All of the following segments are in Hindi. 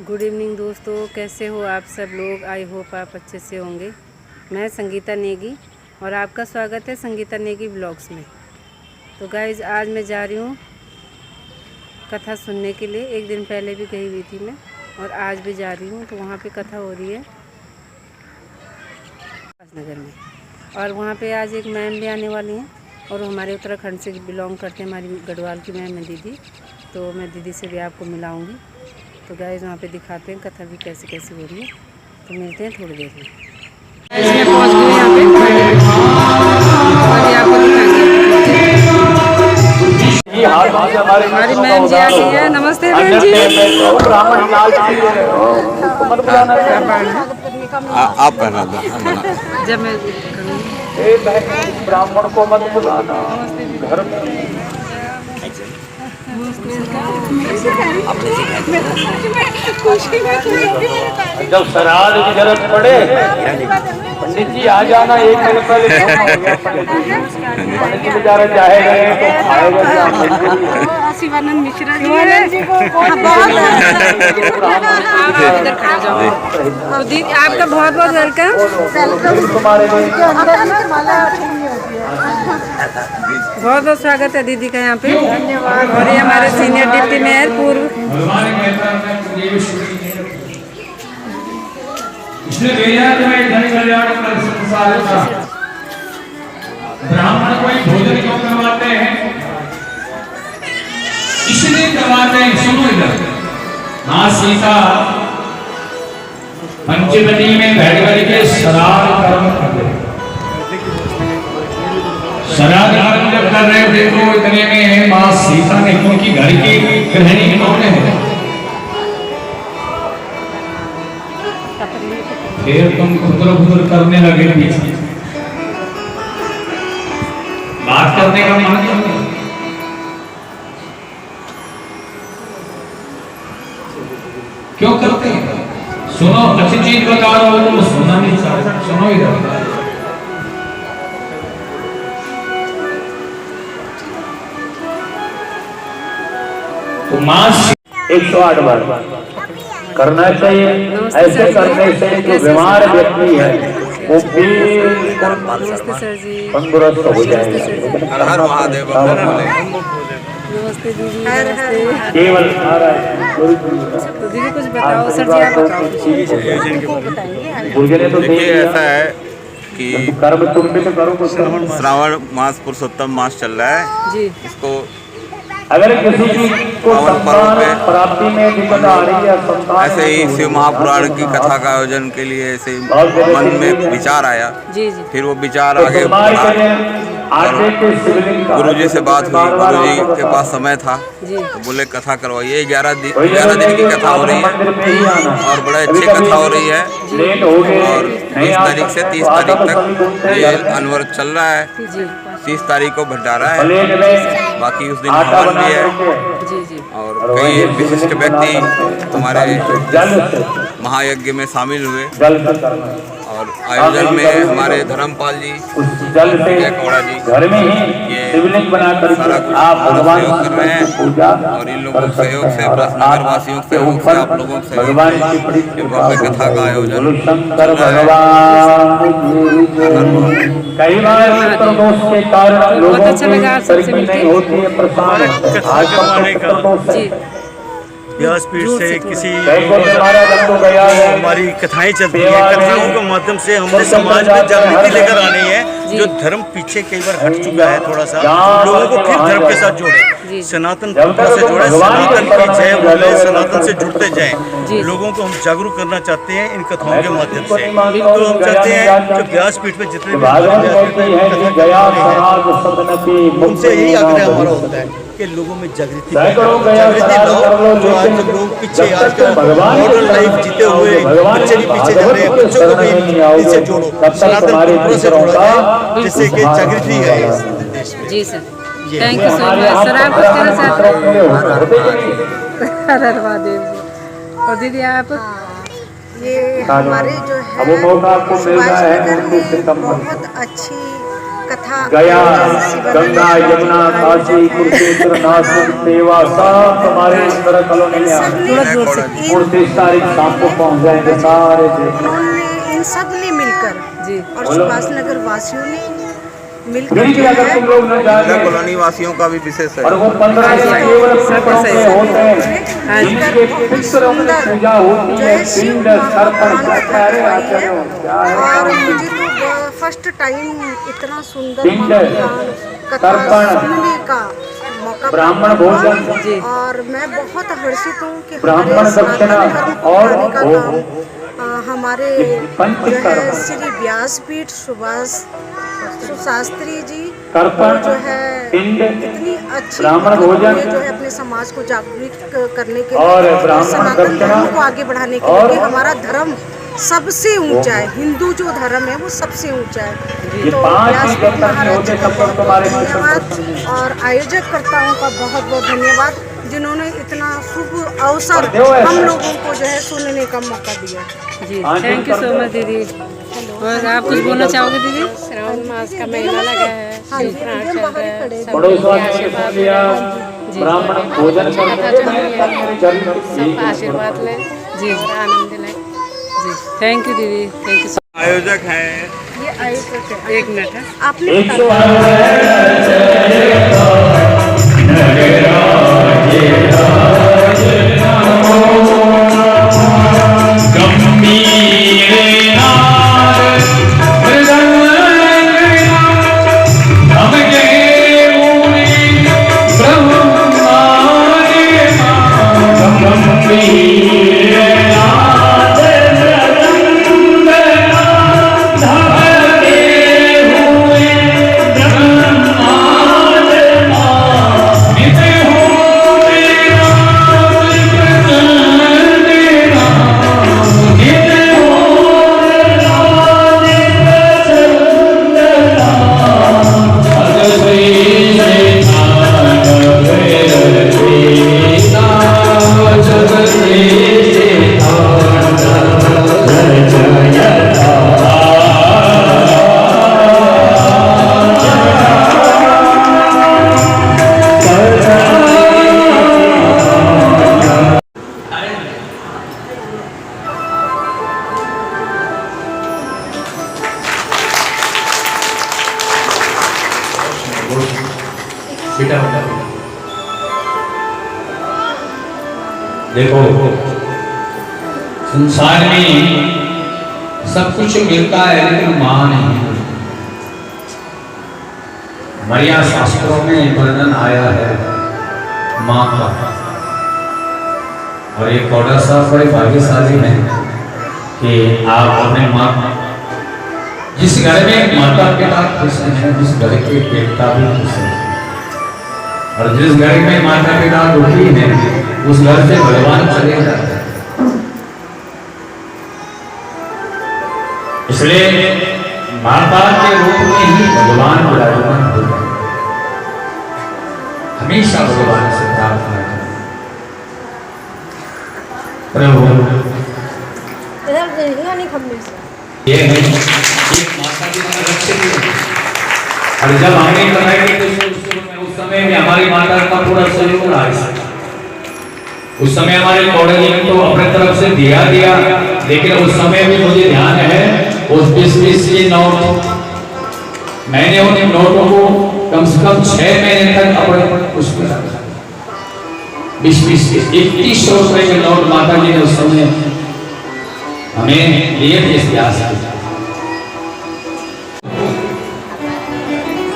गुड इवनिंग दोस्तों, कैसे हो आप सब लोग। आई होप आप अच्छे से होंगे। मैं संगीता नेगी और आपका स्वागत है संगीता नेगी ब्लॉग्स में। तो गाइज़, आज मैं जा रही हूँ कथा सुनने के लिए। एक दिन पहले भी गई हुई थी मैं और आज भी जा रही हूँ। तो वहाँ पे कथा हो रही है नगर में, और वहाँ पे आज एक मैम भी आने वाली हैं और हमारे उत्तराखंड से बिलोंग करते हैं। हमारी गढ़वाल की मैम है दीदी, तो मैं दीदी से भी आपको मिलाऊंगी। तो गाइस, वहाँ पे दिखाते हैं कथा भी कैसे कैसे हो रही है। तो मिलते हैं थोड़ी देर में। मैं पहुँच गई यहाँ पे और ये आपको दिखाएंगे। हमारी मैम जी आ गई है। नमस्ते मैम जी। आप पहना दो। जब मैं ब्राह्मण को मत बुलाना घर में। जब श्राद्ध की जरूरत पड़े पंडित जी आ जाना। एक दिन पहले पंडित जी बेचारा जाएगा तो खाएगा। शिवानंद मिश्रा जी को दीदी, आपका बहुत बहुत वेलकम। तुम्हारे बहुत बहुत स्वागत है दीदी का यहाँ पे। और ये हमारे सीनियर डिप्टी मेयर पूर्व। ब्राह्मण को भोजन क्यों करवाते हैं? इसलिए करवाते हैं, सुनो इधर। माँ सीता पंचवटी में बैठ करके श्राद्ध कर्म करते हैं। श्राद्ध कर्म जब कर रहे थे तो इतने में माँ सीता ने, उनकी घर की गृहिणी कौन है, फिर तुम खुदर करने लगे पीछे। बात करने का मन नहीं। क्यों करते हैं? सुनो, अच्छी चीज बता रहा हूं तो सुनना नहीं चाहता। सुनो इधर। तो मास 108 बार करना चाहिए। ऐसे करने से जो बीमार व्यक्ति है वो तंदुरुस्त हो जाएगा। हर हर महादेव। नमस्ते दीदी। नमस्ते। केवल आ रहा है तो दीदी कुछ बताओ सर जी, आप बताओ। देखिए, ऐसा है कि कर्म तुम भी तो करो। श्रावण मास पुरुषोत्तम मास चल रहा है जी। इसको अगर किसी चीज को संतान प्राप्ति में दिक्कत आ रही है, संतान ऐसे ही शिव महापुराण की कथा का आयोजन के लिए ऐसे मन में विचार आया। जी जी। फिर वो विचार आगे बढ़ा और गुरुजी से बात हुई। गुरुजी के पास समय था तो बोले कथा करवाइए। 11 दिन की कथा हो रही है और बड़े अच्छी कथा हो रही है। और 20 तारीख से 30 तारीख तक ये अनवर चल रहा है। 30 तारीख को भंडारा है, बाकी उस दिन हवन भी है। और कई विशिष्ट व्यक्ति हमारे महायज्ञ में शामिल हुए। और आयोजन में हमारे धर्मपाल जी, कौड़ा जी, ये सारा सहयोग कर रहे हैं। और इन लोगों के सहयोग से, प्लस नगर वासियों के सहयोग से, आप लोगों के सहयोग से भव्य कथा का आयोजन चल रहा है। कई बार दोष के कारण बहुत अच्छा लगा आप सबसे मिलके। कथा करवाने का व्यासपीठ से किसी हमारी कथाएं चलती हैं। कथाओं के माध्यम से हमने समाज में जागृति लेकर आनी है। जो धर्म पीछे कई बार हट चुका है, थोड़ा सा लोगों को फिर धर्म के साथ जोड़े, सनातन परंपरा से जोड़े, सनातन की जय बोले, सनातन से जुड़ते जाएं। लोगों को हम जागरूक करना चाहते हैं इन कथाओं के माध्यम से। तो हम चाहते हैं जो व्यासपीठ में जितने भी उनसे यही आग्रह हमारा होता है कि लोगों में जागृति लाओ। जो आज लोग पीछे आजकल मॉडर्न लाइफ जीते हुए बच्चे भी पीछे जा रहे हैं, बच्चों को भी इनसे जोड़ो, सनातन परंपरा से जोड़ा जाए, जिससे कि जागृति है इस देश में। जी sir, thank you so much sir. आप कुछ कहना चाहते हैं? और दीदी आप? ये हमारे जो है सुभाष नगर में बहुत अच्छी कथा गया, गंगा, यमुना, काशी, कुरुक्षेत्र, नासिक, सेवा सब तुम्हारे अंदर कॉलोनी में आ मूर्ति तारीख शाम को पहुँच जाएंगे सारे। उन्होंने इन सब ने मिलकर जी और सुभाष नगर वासियों ने मिलकर फिर भी अगर तुम लोग न जाए कॉलोनी वासियों का भी विशेष है। और वो 15 दिन केवल पितरों के होते हैं, जिनके पितरों की पूजा होती है, पिंड तर्पण करते हैं। और मुझे तो फर्स्ट टाइम इतना सुंदर पिंड कथा तर्पण सुनने का मौका ब्राह्मण भोजन और मैं बहुत हर्षित हूँ कि ब्राह्मण दक्षिणा और हमारे जो है श्री व्यासपीठ सुभाष शास्त्री जी जो है इतनी अच्छी ब्राह्मण भोजन जो है अपने समाज को जागरूक करने के और लिए ब्राह्मण सनातन दक्षिणा धर्म को आगे बढ़ाने के लिए कि हमारा धर्म सबसे ऊंचा है। हिंदू जो धर्म है वो सबसे ऊंचा है। तो व्यासपीठ महाराज जी का बहुत बहुत धन्यवाद और आयोजक कर्ताओं का बहुत बहुत धन्यवाद जिन्होंने इतना शुभ अवसर हम लोगों को जो है सुनने का मौका दिया। जी थैंक यू सो मच दीदी। और आप कुछ बोलना चाहोगे दीदी? श्रावण मास का महीना लगा है, हम बाहर ही खड़े हैं। ब्राह्मण भोजन सब आशीर्वाद लें जी और आनंद लें। जी थैंक यू दीदी, थैंक यू। आयोजक हैं ये आयोजक है। एक मिनट है आपने देखो संसार में सब कुछ मिलता है लेकिन मां नहीं मिलती। हमारे यहाँ शास्त्रों में वर्णन आया है मां का, और एक कौड़ा साहब बड़े भाग्यशाली हैं कि आप अपने मां, जिस घर में माता पिता खुश हैं, जिस घर के बेटा भी खुश हैं, और जिस घर में माता पिता दुखी हैं उस घर से भगवान चले जाते हैं। इसलिए माता के रूप में ही भगवान विराजमान हो जाए। हमेशा भगवान से प्रार्थना करें, प्रभु ये है एक माता की रक्षित है। और जब हमने बनाई तो उस समय में हमारी माता का पूरा सहयोग रहा है। उस समय हमारे कौड़े ने तो अपने तरफ से दिया, लेकिन उस समय भी मुझे ध्यान है उस 20-20 के नोट, मैंने उन नोटों को कम से कम 6 महीने तक अपने उसमें रखा। 20-20 के 2100 रुपए के नोट माता जी ने उस समय हमें लिए थे। इतिहास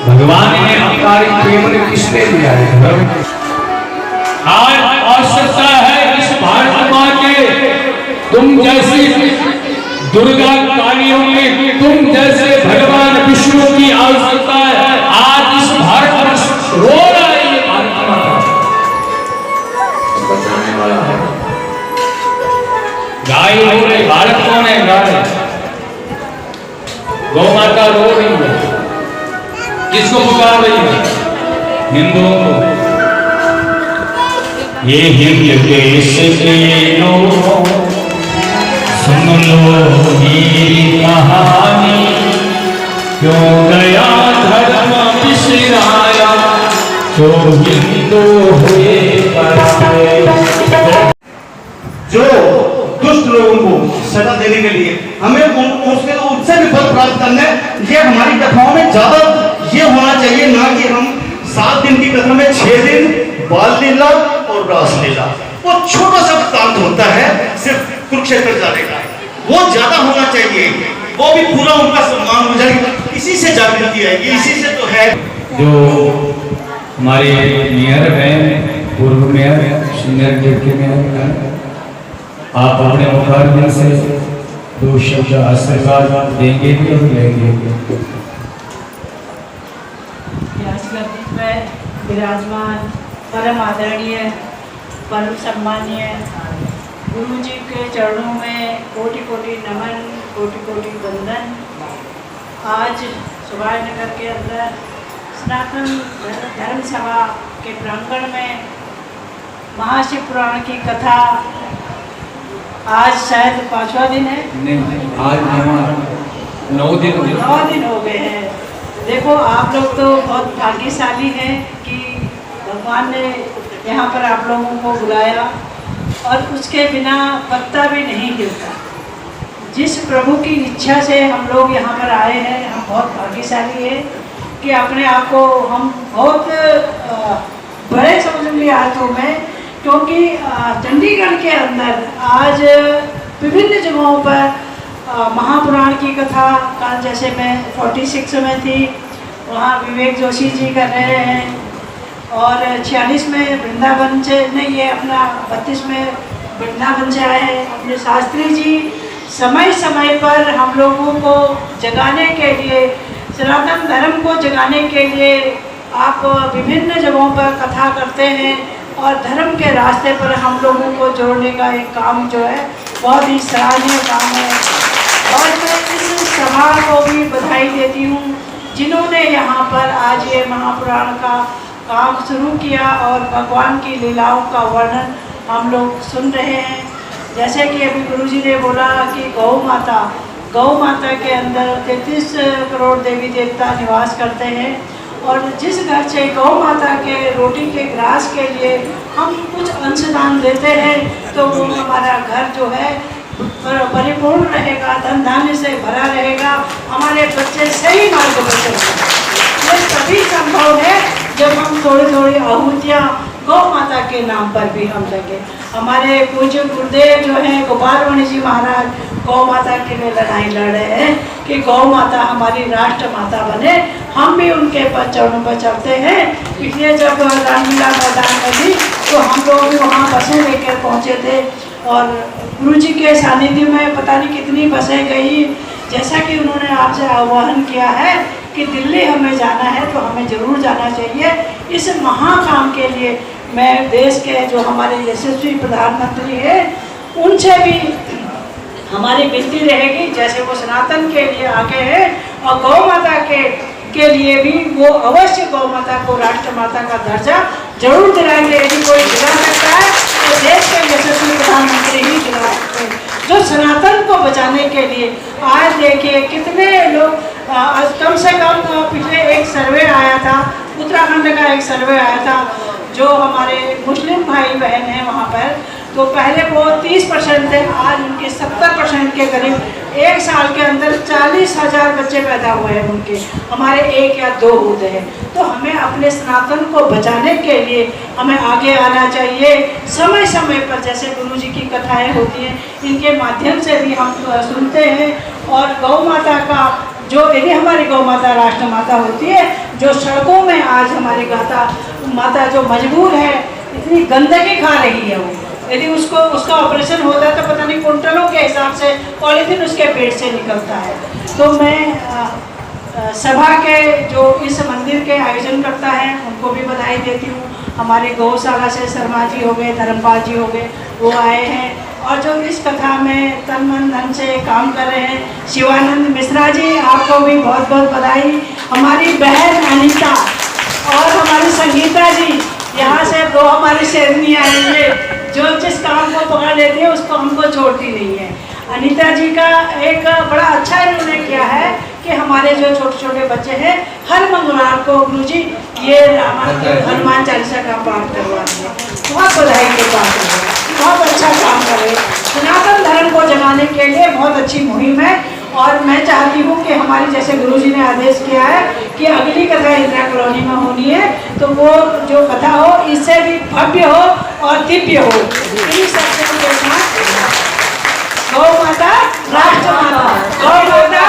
भगवान ने अवतार केवल किसने दिया है? आज आवश्यकता है इस भारत मां के तुम जैसी दुर्गा कालियों में, तुम जैसे भगवान विष्णु की आवश्यकता है। आज इस भारत वर्ष रो रहा है, ये भारत माता बचाने वाला है। गाय रो रही, भारत कौन है? गाय, गौ माता रो रही है। किसको पुकार रही है? हिंदुओं को। ये हिंद देश के लोगों सुन लो मेरी कहानी, क्यों गया धर्म तो हिंदू हुए पराए। जो दुष्ट लोगों को सजा देने के लिए हमें उससे भी फल प्राप्त करना है। ये हमारी कथाओं में ज्यादा ये होना चाहिए, ना कि हम 7 दिन की कथा में 6 दिन बाल लीला और रास लीला, वो छोटा सा वृत्तांत होता है सिर्फ कुरुक्षेत्र जाने का, वो ज्यादा होना चाहिए। वो भी पूरा उनका सम्मान हो जाएगा, इसी से जागृति आएगी, इसी से तो है। जो हमारे मेयर हैं, पूर्व मेयर सीनियर डिप्टी मेयर, आप अपने मुखारबिन से 2 शब्द आशीर्वाद देंगे भी और लेंगे भी। में विराजमान परम आदरणीय, परम सम्मानीय गुरु जी के चरणों में कोटि कोटि नमन, कोटि कोटि वंदन। आज सुभाष नगर के अंदर सनातन धर्म सभा के प्रांगण में महाशिव पुराण की कथा, आज शायद 5वां दिन है, नहीं आज 9 दिन हो गए हैं। देखो आप लोग तो बहुत भाग्यशाली हैं कि भगवान ने यहाँ पर आप लोगों को बुलाया और उसके बिना पत्ता भी नहीं हिलता। जिस प्रभु की इच्छा से हम लोग यहाँ पर आए हैं, हम बहुत भाग्यशाली हैं कि अपने आप को हम बहुत बड़े समझ लिए हाथों में, क्योंकि चंडीगढ़ के अंदर आज विभिन्न जगहों पर महापुराण की कथा का, जैसे मैं 46 में थी, वहाँ विवेक जोशी जी कर रहे हैं, और 46 में वृंदावन से नहीं, ये अपना 32 में वृंदावन से आए हैं अपने शास्त्री जी। समय समय पर हम लोगों को जगाने के लिए, सनातन धर्म को जगाने के लिए आप विभिन्न जगहों पर कथा करते हैं और धर्म के रास्ते पर हम लोगों को जोड़ने का एक काम जो है बहुत ही सराहनीय काम है। और मैं इस सभा को भी बधाई देती हूँ जिन्होंने यहाँ पर आज ये महापुराण का काम शुरू किया और भगवान की लीलाओं का वर्णन हम लोग सुन रहे हैं। जैसे कि अभी गुरुजी ने बोला कि गौ माता के अंदर 33 करोड़ देवी देवता निवास करते हैं, और जिस घर से गौ माता के रोटी के ग्रास के लिए हम कुछ अंशदान देते हैं तो वो हमारा घर जो है परिपूर्ण रहेगा, धन धान्य से भरा रहेगा, हमारे बच्चे सही मार्ग पर चलेंगे। ये तभी संभव है जब हम थोड़ी थोड़ी आहुतियाँ गौ माता के नाम पर भी हम देंगे। हमारे पूज्य गुरुदेव जो हैं गोपाल वाणी जी महाराज गौ माता के लिए लड़ाई लड़ रहे हैं कि गौ माता हमारी राष्ट्र माता बने। हम भी उनके चरणों पर चलते हैं। इसलिए जब रामलीला मैदान में थी तो हम लोग भी वहाँ बसें लेकर पहुँचे थे, और गुरु जी के सानिध्य में पता नहीं कितनी बसें गई। जैसा कि उन्होंने आपसे आह्वान किया है कि दिल्ली हमें जाना है तो हमें ज़रूर जाना चाहिए। इस महाकाम के लिए मैं देश के जो हमारे यशस्वी प्रधानमंत्री हैं उनसे भी हमारी विनती रहेगी, जैसे वो सनातन के लिए आगे हैं और गौ माता के लिए भी वो अवश्य गौ माता को राष्ट्र माता का दर्जा जरूर दिलाएंगे। यदि कोई दिला सकता है तो देश के यशस्वी प्रधानमंत्री ही दिला सकते हैं, जो सनातन को बचाने के लिए। आज देखिए कितने लोग, कम से कम पिछले एक सर्वे आया था, उत्तराखंड का एक सर्वे आया था, जो हमारे मुस्लिम भाई बहन हैं वहाँ पर, तो पहले वो 30% थे, आज उनके 70% के करीब एक साल के अंदर 40,000 बच्चे पैदा हुए हैं उनके, हमारे 1 या 2 होते हैं। तो हमें अपने सनातन को बचाने के लिए हमें आगे आना चाहिए। समय समय पर जैसे गुरु जी की कथाएं होती हैं, इनके माध्यम से भी हम सुनते हैं। और गौ माता का जो, यदि हमारी गौ माता राष्ट्र माता होती है, जो सड़कों में आज हमारी गाता माता जो मजबूर है, इतनी गंदगी खा रही है वो, यदि उसका ऑपरेशन होता है तो पता नहीं कुंटलों के हिसाब से पॉलीथीन उसके पेट से निकलता है। तो मैं सभा के जो इस मंदिर के आयोजन करता है उनको भी बधाई देती हूँ। हमारे गौशाला से शर्मा जी हो गए, धर्मपाल जी हो गए, वो आए हैं, और जो इस कथा में तन मन धन से काम कर रहे हैं, शिवानंद मिश्रा जी, आपको भी बहुत बहुत बधाई। हमारी बहन अनीता और हमारी संगीता जी, यहाँ से 2 हमारी शेरनी आएंगे, जो जिस काम को पकड़ लेती है उसको हमको छोड़ती नहीं है। अनीता जी का एक बड़ा अच्छा इन्होंने किया है कि हमारे जो छोटे छोटे बच्चे हैं हर मंगलवार को गुरुजी ये हनुमान चालीसा का पाठ करवाएंगे। बहुत बधाई के पाठ है, बहुत अच्छा काम कर रहे हैं। सनातन धर्म को जगाने के लिए बहुत अच्छी मुहिम है और मैं चाहती हूँ कि हमारी जैसे गुरुजी ने आदेश किया है कि अगली कथा इंदिरा कॉलोनी में होनी है, तो वो जो कथा हो इससे भी भव्य हो और दिव्य हो। इन्हीं शब्दों के साथ गौ माता राष्ट्र माता, गौ माता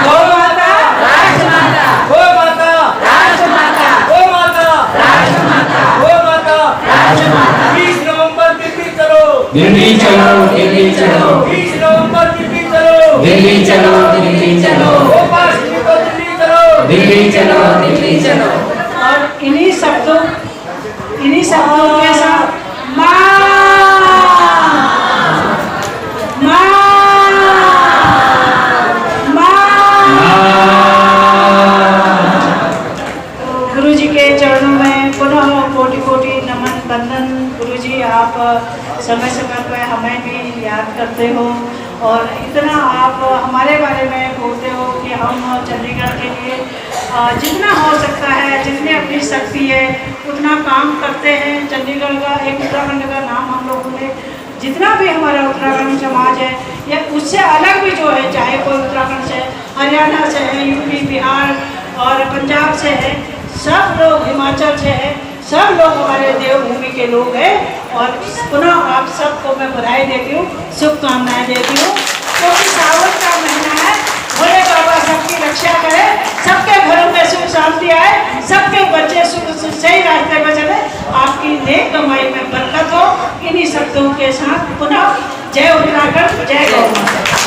गौ माता राष्ट्र माता, गौ माता राष्ट्र माता, गौ माता राष्ट्र माता, गौ माता राष्ट्र माता। 20 नवंबर दिल्ली चलो, दिल्ली चलो, दिल्ली चलो, 20 नवंबर दिल्ली चलो, दिल्ली चलो, दिल्ली चलो, गोपाल जी को दिल्ली चलो, दिल्ली चलो, दिल्ली चलो। और इन्हीं शब्दों के साथ गुरुजी के चरणों में पुनः कोटि कोटि नमन बंदन। गुरुजी आप समय समय पर हमें भी याद करते हो और इतना आप हमारे बारे में बोलते हो कि हम चंडीगढ़ के लिए जितना हो सकता है, जितनी अपनी शक्ति है उतना काम करते हैं। चंडीगढ़ का एक उत्तराखंड का नाम हम लोगों ने जितना भी हमारा उत्तराखंड समाज है या उससे अलग भी जो है, चाहे कोई उत्तराखंड से, हरियाणा से है, यूपी, बिहार और पंजाब से है, सब लोग हिमाचल से है, सब लोग हमारे देवभूमि के लोग हैं। और पुनः आप सबको मैं बधाई देती हूँ, शुभकामनाएं देती हूँ, क्योंकि सावन का महीना है। भोले बाबा सबकी रक्षा करे, सबके घरों में सुख शांति आए, सबके बच्चे सही रास्ते में चले, आपकी नेक कमाई में बरकत हो। इन्हीं शब्दों के साथ पुनः जय उत्तराखंड, जय गौ माता।